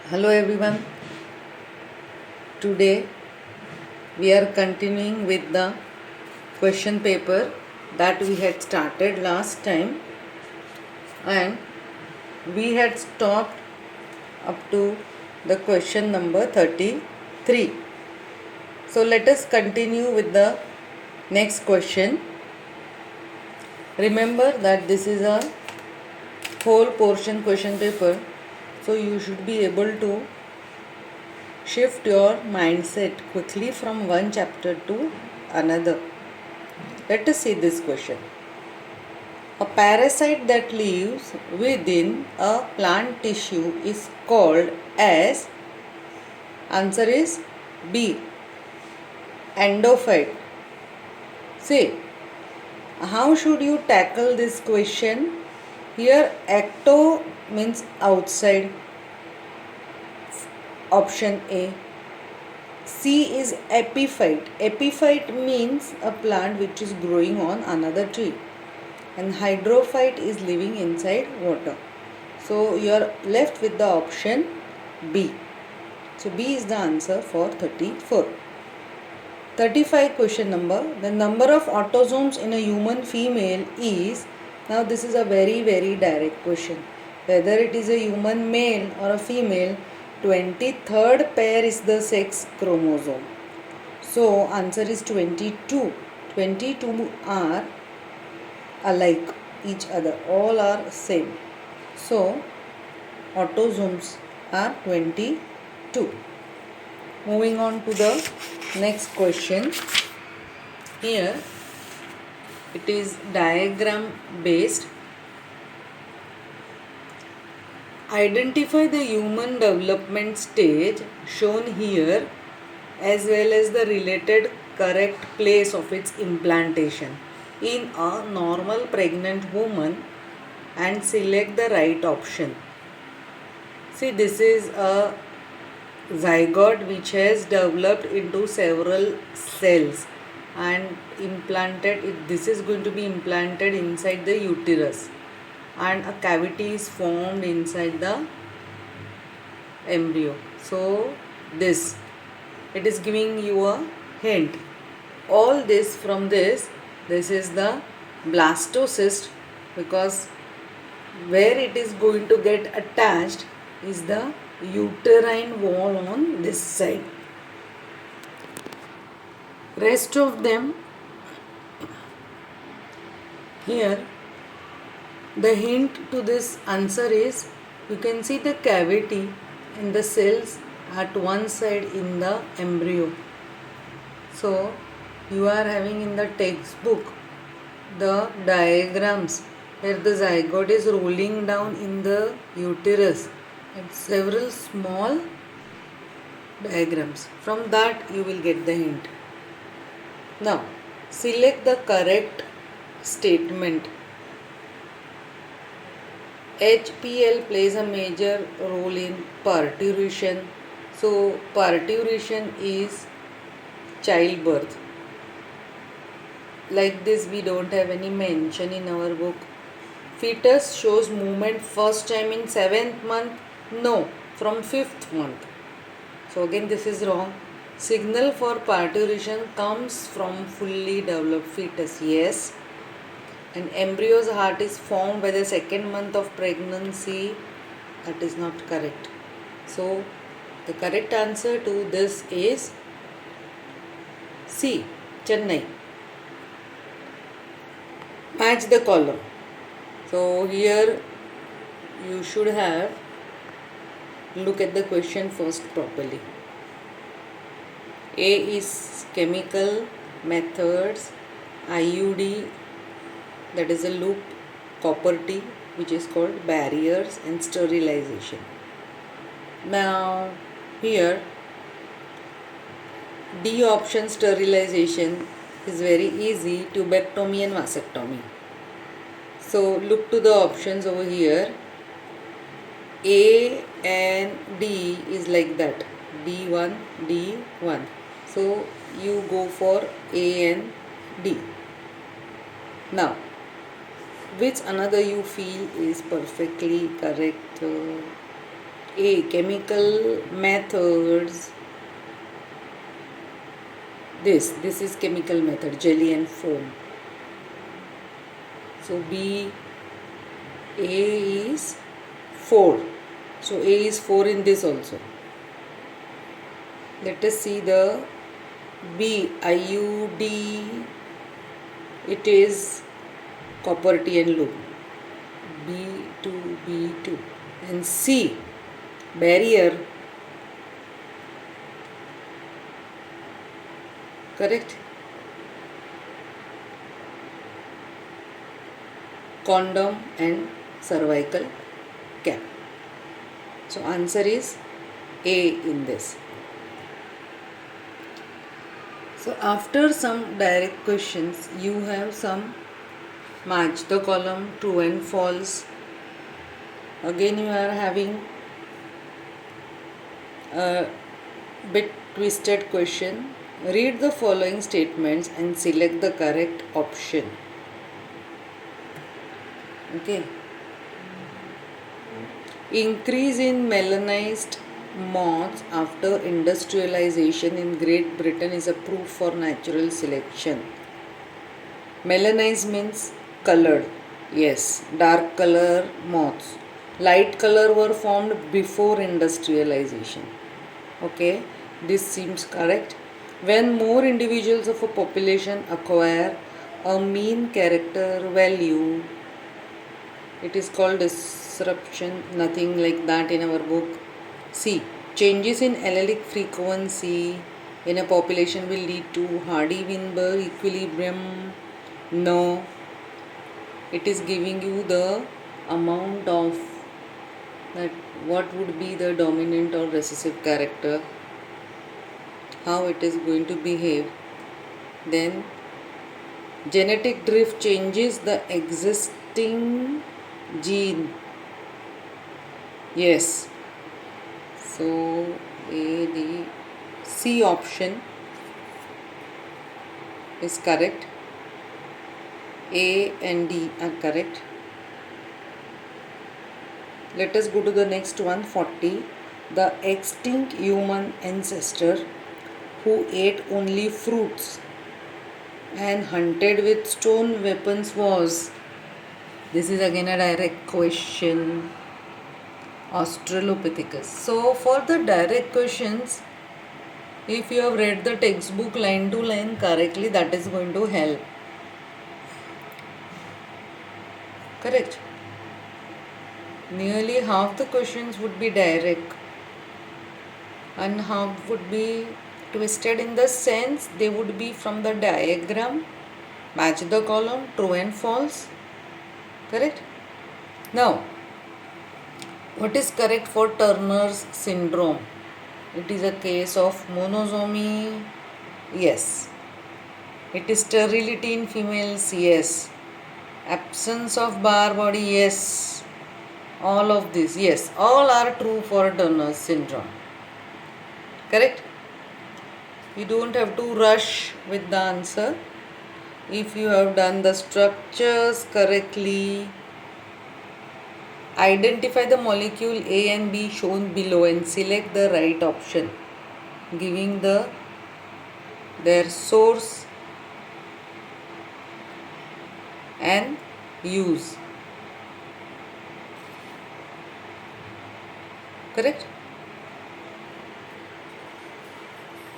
Hello everyone. Today we are continuing with the question paper that we had started last time, and we had stopped up to the question number 33. So let us continue with the next question. Remember that this is a whole portion question paper, so you should be able to shift your mindset quickly from one chapter to another. Let us see this question. A parasite that lives within a plant tissue is called as, answer is B, endophyte. See, how should you tackle this question? Here ecto means outside, option A. C is epiphyte. Epiphyte means a plant which is growing on another tree, and hydrophyte is living inside water. So you are left with the option B. So B is the answer for 34. 35 question number. The number of autosomes in a human female is, now this is a very direct question. Whether it is a human male or a female, 23rd pair is the sex chromosome. So answer is 22. 22 are alike each other, all are same. So autosomes are 22. Moving on to the next question. Here it is diagram based. Identify the human development stage shown here as well as the related correct place of its implantation in a normal pregnant woman and select the right option. See, this is a zygote which has developed into several cells and implanted. This is going to be implanted inside the uterus, and a cavity is formed inside the embryo. So this, it is giving you a hint. All this from this is the blastocyst, because where it is going to get attached is the uterine wall on this side. Rest of them, here the hint to this answer is, you can see the cavity and the cells at one side in the embryo. So you are having in the textbook the diagrams where the zygote is rolling down in the uterus, and several small diagrams. From that you will get the hint. Now select the correct statement. HPL plays a major role in parturition. So parturition is childbirth. Like this, we don't have any mention in our book. Fetus shows movement first time in 7th month. No, from 5th month. So again this is wrong. Signal for parturition comes from fully developed fetus. Yes. An embryo's heart is formed by the 2nd month of pregnancy. That is not correct. So the correct answer to this is C, Chennai. Match the column. So here you should have look at the question first properly. A is chemical methods, IUD, that is a loop, copper T, which is called barriers, and sterilization. Now here D option, sterilization, is very easy, tubectomy and vasectomy. So look to the options over here. A and D is like that, D1, D1. So you go for A and D. Now which another you feel is perfectly correct? A. Chemical methods. This is chemical method, jelly and foam. So B, A is 4. So A is 4 in this also. Let us see the B, IUD. It is copper T and loop. B2, and C, barrier. Correct. Condom and cervical cap. So answer is A in this. So after some direct questions, you have some match the column, true and false. Again you are having a bit twisted question. Read the following statements and select the correct option. Okay. Increase in melanized moths after industrialization in Great Britain is a proof for natural selection. Melanized means colored. Yes, dark color moths. Light color were formed before industrialization. Okay, this seems correct. When more individuals of a population acquire a mean character value, it is called disruption. Nothing like that in our book. C. Changes in allelic frequency in a population will lead to Hardy-Weinberg equilibrium. No. It is giving you the amount of that what would be the dominant or recessive character, how it is going to behave. Then genetic drift changes the existing gene. Yes. So A, D, C option is correct. A and D are correct. Let us go to the next one, 40. The extinct human ancestor who ate only fruits and hunted with stone weapons was. This is again a direct question. Australopithecus. So for the direct questions, if you have read the textbook line to line correctly, that is going to help. Correct. Nearly half the questions would be direct and half would be twisted in the sense they would be from the diagram, match the column, true and false. Correct. Now, what is correct for Turner's syndrome? It is a case of monosomy. Yes. It is sterility in females. Yes. Absence of Barr body. Yes. All of this. Yes. All are true for Turner's syndrome. Correct? You don't have to rush with the answer. If you have done the structures correctly, identify the molecule A and B shown below and select the right option, giving their source and use. Correct?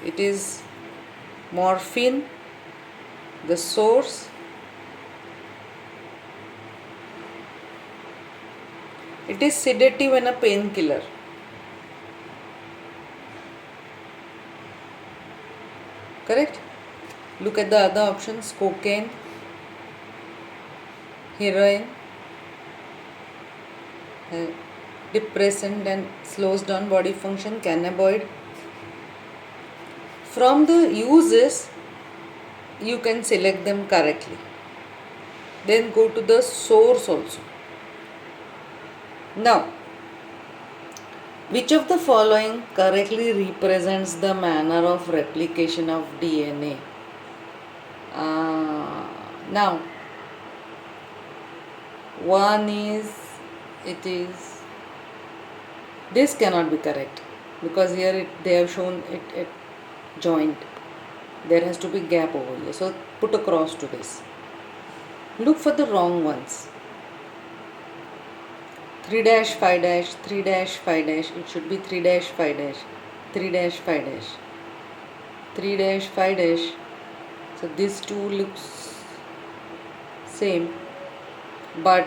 It is morphine, the source. It is sedative and a painkiller. Correct? Look at the other options: cocaine, heroin, depressant and slows down body function, cannabinoid. From the uses, you can select them correctly. Then go to the source also. Now, which of the following correctly represents the manner of replication of DNA? Now, one is, it is This cannot be correct because here they have shown it joint. There has to be gap over here. So put a cross to this. Look for the wrong ones. 3 dash 5 dash 3 dash 5 dash. It should be 3 dash 5 dash 3 dash 5 dash 3 dash 5 dash. So this two looks same, but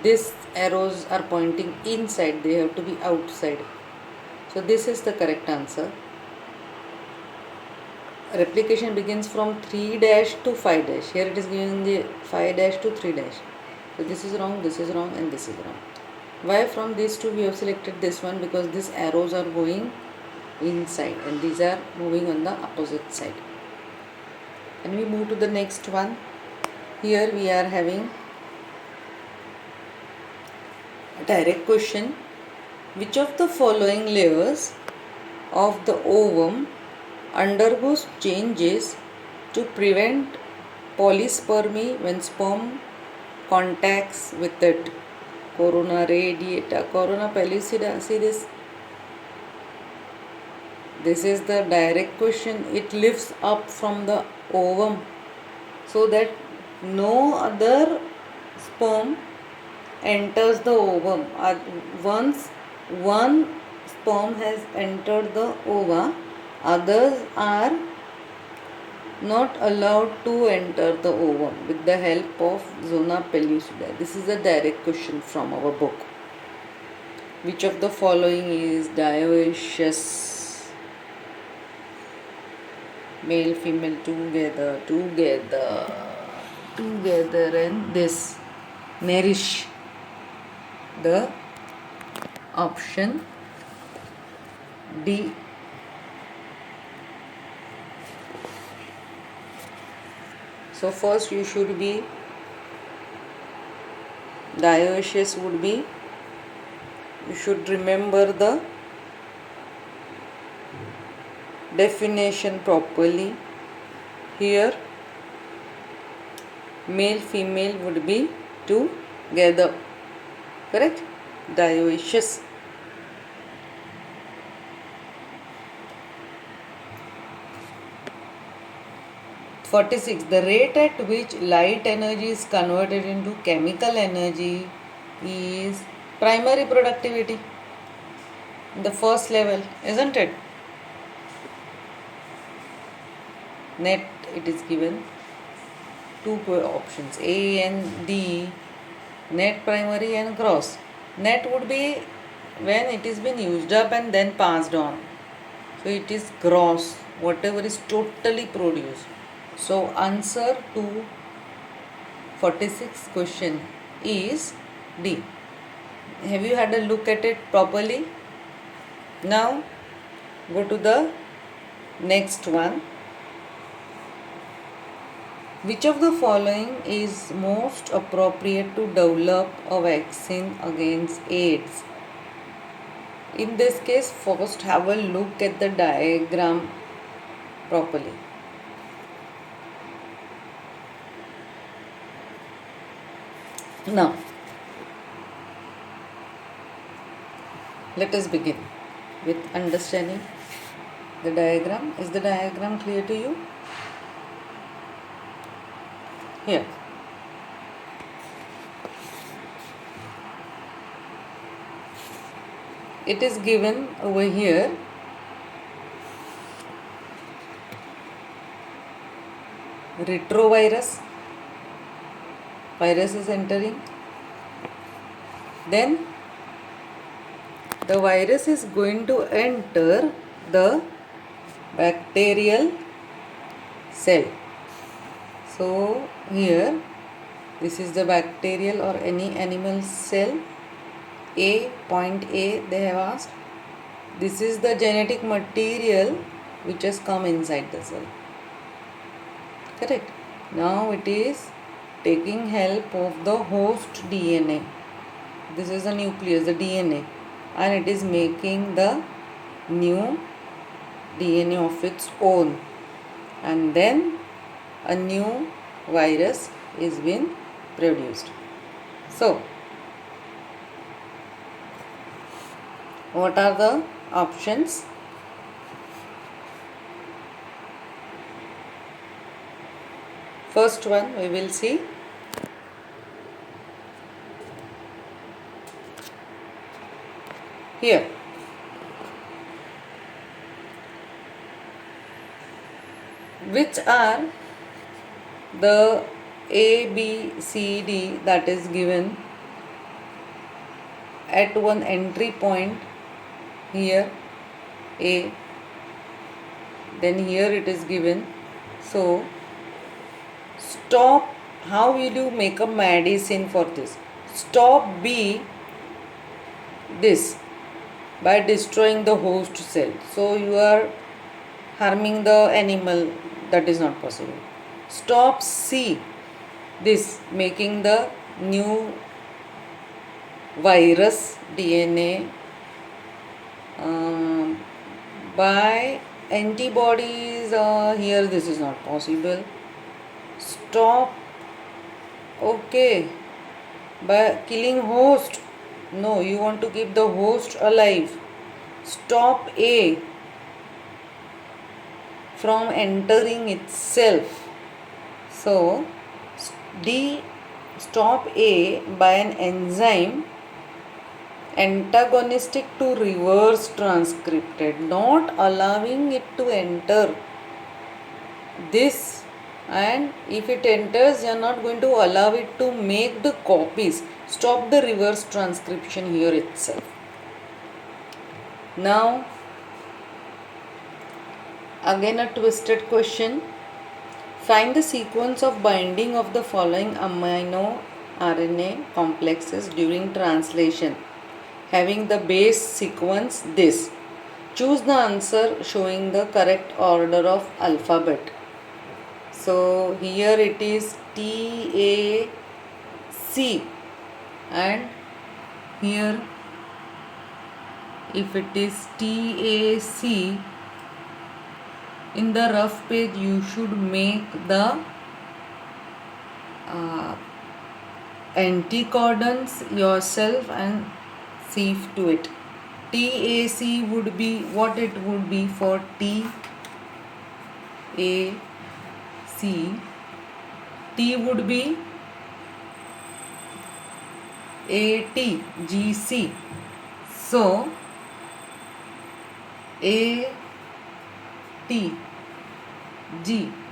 these arrows are pointing inside. They have to be outside. So this is the correct answer. Replication begins from 3 dash to 5 dash. Here it is given the 5 dash to 3 dash. So this is wrong, and this is wrong. Why from these two we have selected this one? Because these arrows are going inside and these are moving on the opposite side. And we move to the next one. Here we are having a direct question. Which of the following layers of the ovum undergoes changes to prevent polyspermy when sperm contacts with it? Corona radiata, Corona pellucida. See this? This is the direct question. It lifts up from the ovum so that no other sperm enters the ovum. Once one sperm has entered the ova, others are not allowed to enter the ovum with the help of zona pellucida. This is a direct question from our book. Which of the following is dioecious? Male, female together, and this. Nourish. The option D. So first you should be dioecious would be, you should remember the definition properly. Here male female would be together, correct? Dioecious. The rate at which light energy is converted into chemical energy is primary productivity, the first level, isn't it? Net, it is given two options, A and D, net, primary and gross. Net would be when it is been used up and then passed on. So it is gross, whatever is totally produced. So answer to 46 question is D. Have you had a look at it properly? Now go to the next one. Which of the following is most appropriate to develop a vaccine against AIDS? In this case, first have a look at the diagram properly. Now, let us begin with understanding the diagram. Is the diagram clear to you? Here. It is given over here. Retrovirus. Virus is entering. Then the virus is going to enter the bacterial cell. So here this is the bacterial or any animal cell. Point A they have asked. This is the genetic material which has come inside the cell. Correct. Now it is taking help of the host DNA. This is the nucleus, the DNA, and it is making the new DNA of its own, and then a new virus is being produced. So What are the options? First one we will see. Here. Which are the A, B, C, D that is given at one entry point here A, then here it is given. So stop, how will you make a medicine for this? Stop B this by destroying the host cell. So you are harming the animal, that is not possible. Stop C this, making the new virus DNA by antibodies, here this is not possible. Stop, okay, by killing host, no, you want to keep the host alive. Stop A from entering itself. So D, stop A by an enzyme antagonistic to reverse transcripted, not allowing it to enter this, and if it enters you are not going to allow it to make the copies. Stop the reverse transcription here itself. Now again a twisted question. Find the sequence of binding of the following amino RNA complexes during translation having the base sequence this. Choose the answer showing the correct order of alphabet. So here it is TAC, and here if it is TAC, in the rough page you should make the anticodons yourself and see to it. TAC would be what it would be for TAC. T would be ATGC. So ATG,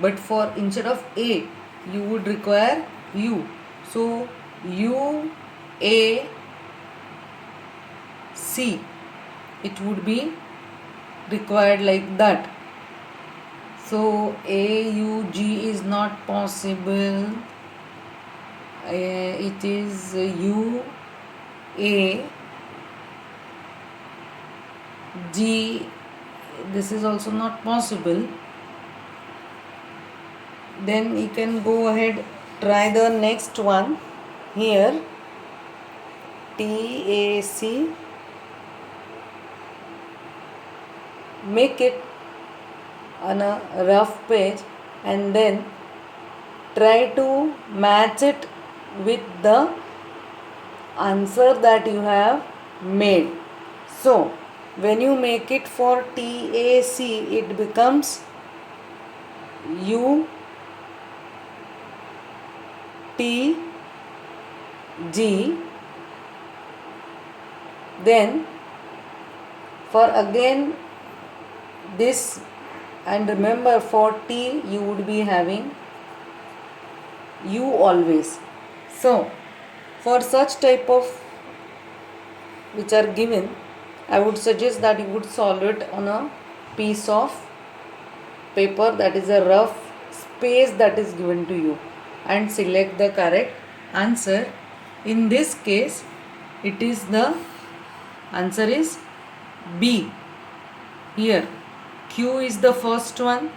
but for instead of A you would require U. So UAC, it would be required like that. So AUG is not possible. It is UAG. This is also not possible. Then you can go ahead, try the next one. Here TAC, make it on a rough page and then try to match it with the answer that you have made. So when you make it for TAC, it becomes UTG. Then for again this, and remember for T you would be having U always. So for such type of which are given, I would suggest that you would solve it on a piece of paper, that is a rough space that is given to you, and select the correct answer. In this case it is the answer is B. Here Q is the first one,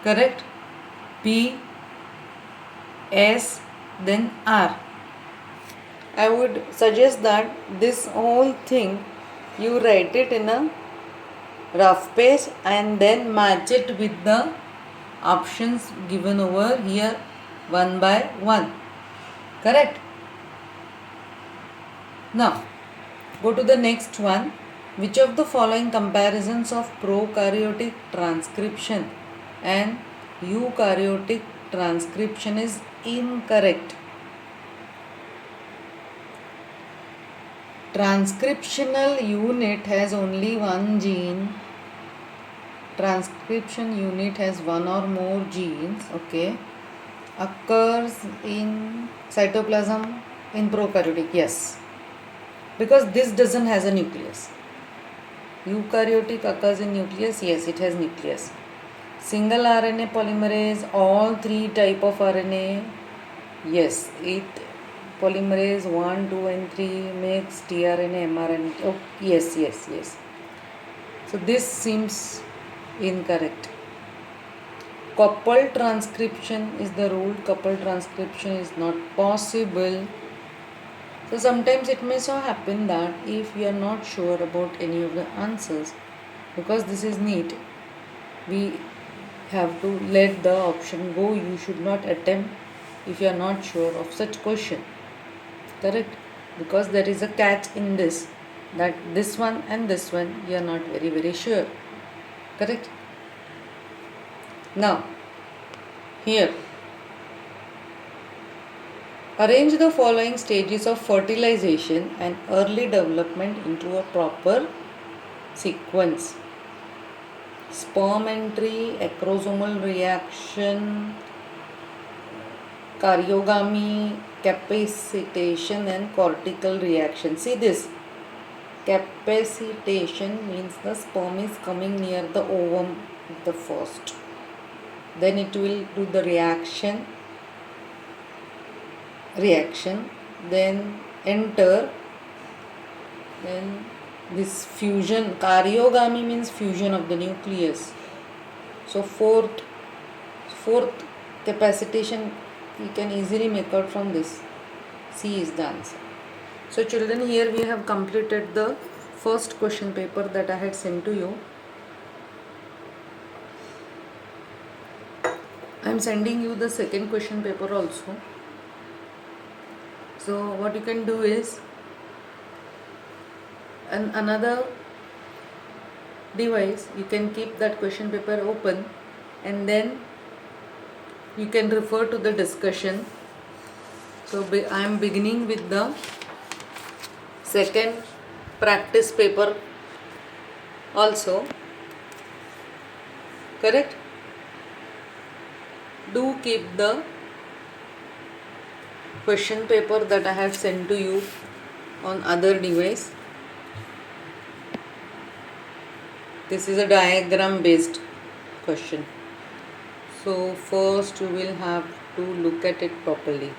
correct, P, S, then R. I would suggest that this whole thing you write it in a rough page and then match it with the options given over here one by one, correct. Now Go to the next one. Which of the following comparisons of prokaryotic transcription and eukaryotic transcription is incorrect? Transcriptional unit has only one gene. Transcription unit has one or more genes, okay, occurs in cytoplasm in prokaryotic, yes, because this doesn't has a nucleus. Eukaryotic occurs in nucleus, yes, it has nucleus. Single RNA polymerase, all three type of RNA, yes, it polymerase 1, 2 and 3 makes tRNA, mRNA, oh, yes. So this seems incorrect. Coupled transcription is the rule. Coupled transcription is not possible. So sometimes it may so happen that if we are not sure about any of the answers, because this is NEET, we have to let the option go. You should not attempt if you are not sure of such question. Correct? Because there is a catch in this, that this one and this one you are not very sure. Correct? Now, here, arrange the following stages of fertilization and early development into a proper sequence. Sperm entry, acrosomal reaction, karyogamy, capacitation and cortical reaction. See this. Capacitation means the sperm is coming near the ovum the first. Then it will do the reaction, then enter, then this fusion. Karyogamy means fusion of the nucleus. So fourth capacitation you can easily make out from this. C is the answer. So children, here we have completed the first question paper that I had sent to you. I am sending you the second question paper also. So what you can do is, another device, you can keep that question paper open and then you can refer to the discussion. So I am beginning with the second practice paper also. Correct? Do keep the question paper that I have sent to you on other device. This is a diagram based question. So first you will have to look at it properly.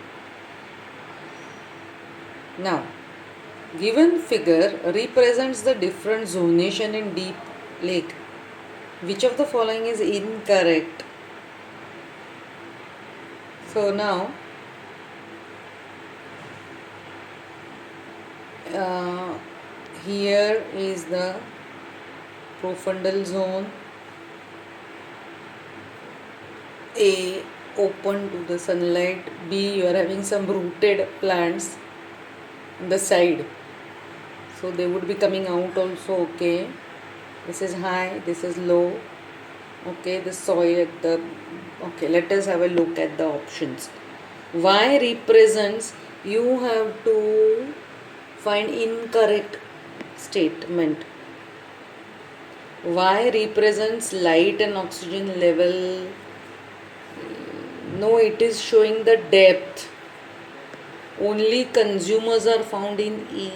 Now, given figure represents the different zonation in deep lake. Which of the following is incorrect? So now, here is the profundal zone. A, open to the sunlight. B, you are having some rooted plants on the side, so they would be coming out also. Okay, this is high, this is low. Okay, the soil at the, okay, let us have a look at the options. Y represents, you have to find incorrect statement. Y represents light and oxygen level. No, it is showing the depth. Only consumers are found in E.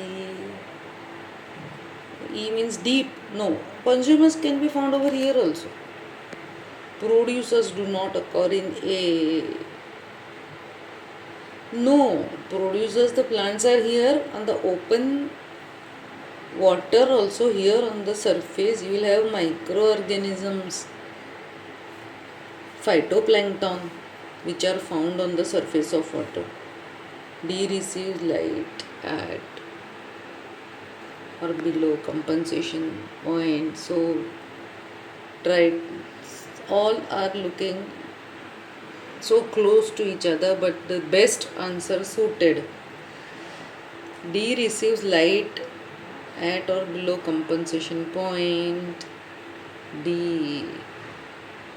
E means deep. No, consumers can be found over here also. Producers do not occur in A. No, producers, the plants are here on the open water also. Here on the surface you will have microorganisms, phytoplankton, which are found on the surface of water. D receives light at or below compensation point. So try, all are looking so close to each other, but the best answer suited. D receives light At or below compensation point. D.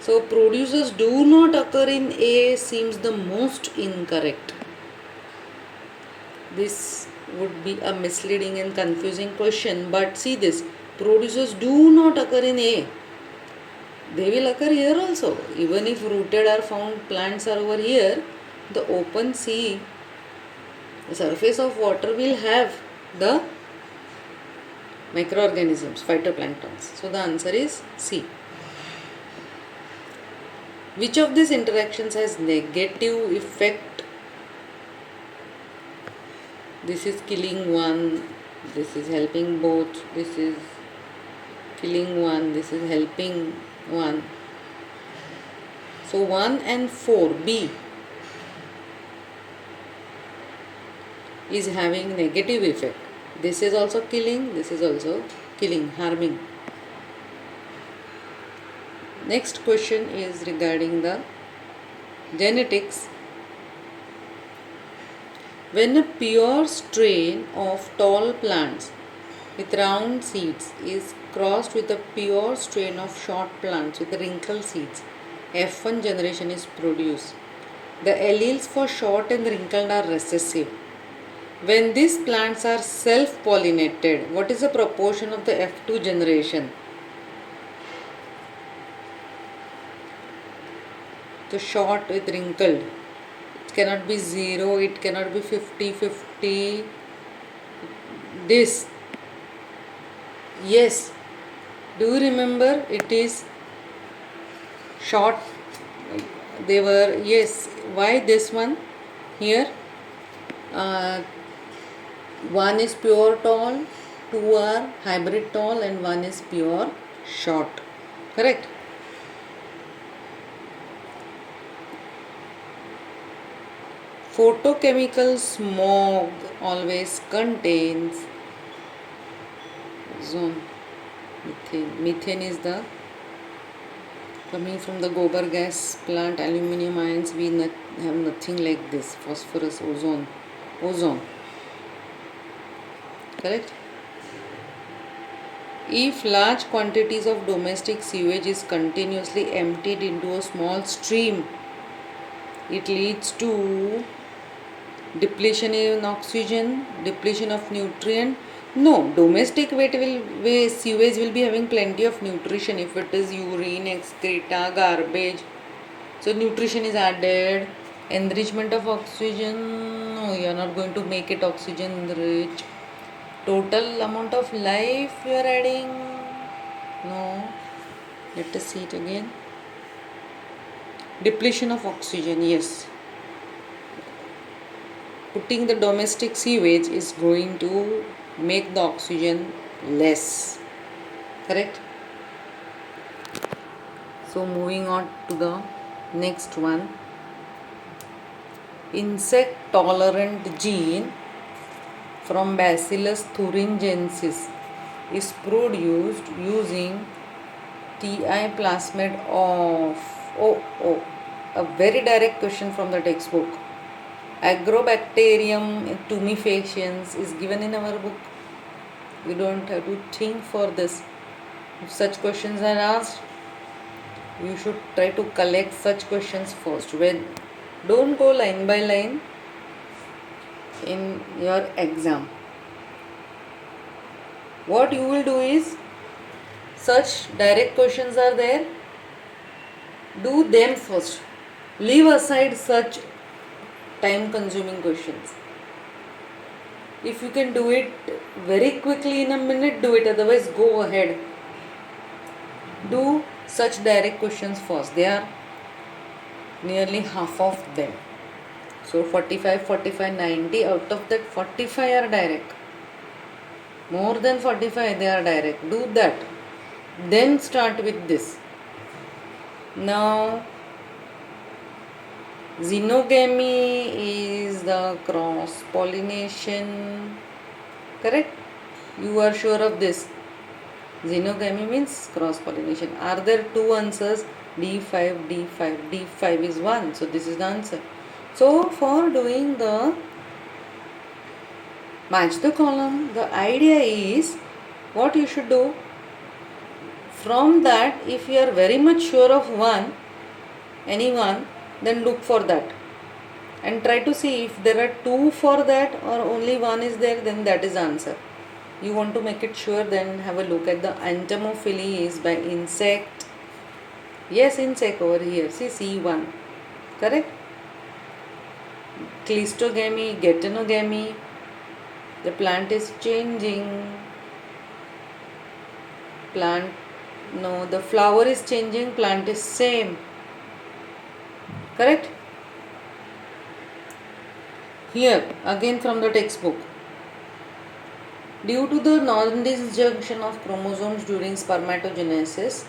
So producers do not occur in A seems the most incorrect. This would be a misleading and confusing question, but see this, producers do not occur in A. They will occur here also. Even if rooted or found plants are over here, the open sea, the surface of water will have the microorganisms, phytoplanktons. So the answer is C. Which of these interactions has negative effect? This is killing one, this is helping both, this is killing one, this is helping one. So 1 and 4, B, is having negative effect. This is also killing, this is also killing, harming. Next question is regarding the genetics. When a pure strain of tall plants with round seeds is crossed with a pure strain of short plants with wrinkled seeds, F1 generation is produced. The alleles for short and wrinkled are recessive. When these plants are self-pollinated, what is the proportion of the F2 generation? The short with wrinkled. It cannot be 0, it cannot be 50-50. This. Yes. Do you remember? It is short. They were, yes. Why this one? Here. One is pure tall, two are hybrid tall, and one is pure short. Correct? Photochemical smog always contains ozone. Methane is the coming from the gobar gas plant, aluminium ions. We have nothing like this. Phosphorus, ozone. Correct? If large quantities of domestic sewage is continuously emptied into a small stream, it leads to depletion in oxygen, depletion of nutrient. No, domestic sewage will be having plenty of nutrition if it is urine, excreta, garbage. So nutrition is added. Enrichment of oxygen. No, you are not going to make it oxygen rich. Total amount of life you are adding. No. Let us see it again. Depletion of oxygen, yes. Putting the domestic sewage is going to make the oxygen less. Correct? So moving on to the next one. Insect tolerant gene from Bacillus thuringiensis is produced using TI plasmid of a very direct question from the textbook. Agrobacterium tumefaciens is given in our book. You don't have to think for this. If such questions are asked, you should try to collect such questions first. Don't go line by line in your exam. What you will do is, such direct questions are there, do them first. Leave aside such time consuming questions. If you can do it very quickly in a minute, do it. Otherwise, go ahead. Do such direct questions first. They are nearly half of them. So 45, 90. Out of that, 45 are direct. More than 45 they are direct. Do that. Then start with this. Now, xenogamy is the cross pollination. Correct? You are sure of this. Xenogamy means cross pollination. Are there two answers? D5, D5. D5 is 1. So this is the answer. So for doing the match the column, the idea is what you should do, from that, if you are very much sure of anyone, then look for that and try to see if there are two for that or only one is there, then that is the answer. You want to make it sure, then have a look at the entomophily is by insect. Yes, insect over here. See C1. Correct? Cleistogamy, Getonogamy. The plant is changing. Plant, no, the flower is changing, plant is same. Correct? Here, again from the textbook. Due to the non-disjunction of chromosomes during spermatogenesis,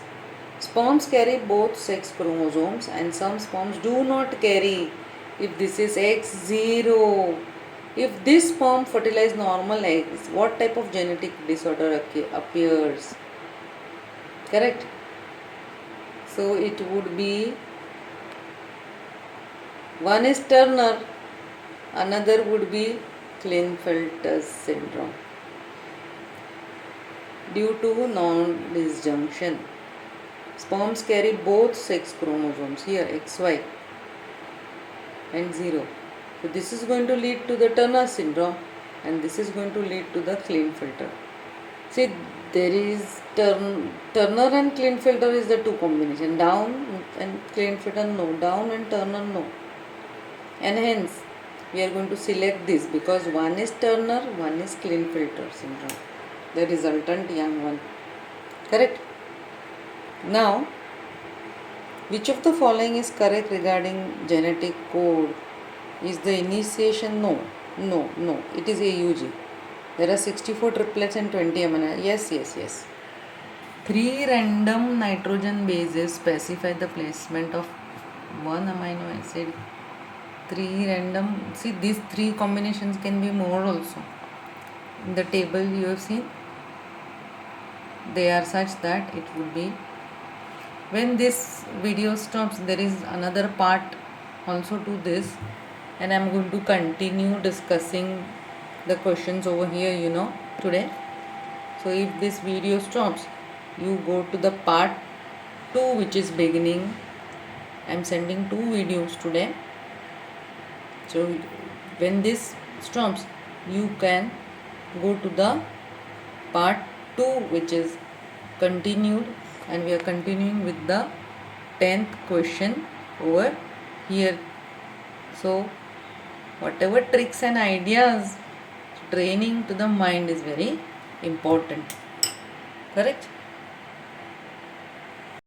sperms carry both sex chromosomes and some sperms do not carry. If this is X0, if this sperm fertilize normal eggs, what type of genetic disorder appears? Correct? So it would be, one is Turner, another would be Klinefelter's syndrome. Due to non-disjunction, sperms carry both sex chromosomes here, XY and 0. So this is going to lead to the Turner syndrome and this is going to lead to the Klinefelter. See, there is Turner and Klinefelter is the two combination. Down and Klinefelter no, down and Turner no. And hence we are going to select this because one is Turner, one is Klinefelter syndrome, the resultant young one. Correct? Now, which of the following is correct regarding genetic code? Is the initiation? No. It is AUG. There are 64 triplets and 20 amino. Yes. 3 random nitrogen bases specify the placement of one amino acid. 3 random. See, these 3 combinations can be more also. In the table you have seen, they are such that it would be. When this video stops, there is another part also to this, and I am going to continue discussing the questions over here, today. So if this video stops, you go to the part 2, which is beginning. I am sending 2 videos today. So when this stops, you can go to the part 2, which is continued, and we are continuing with the 10th question over here. So whatever tricks and ideas, training to the mind is very important. Correct?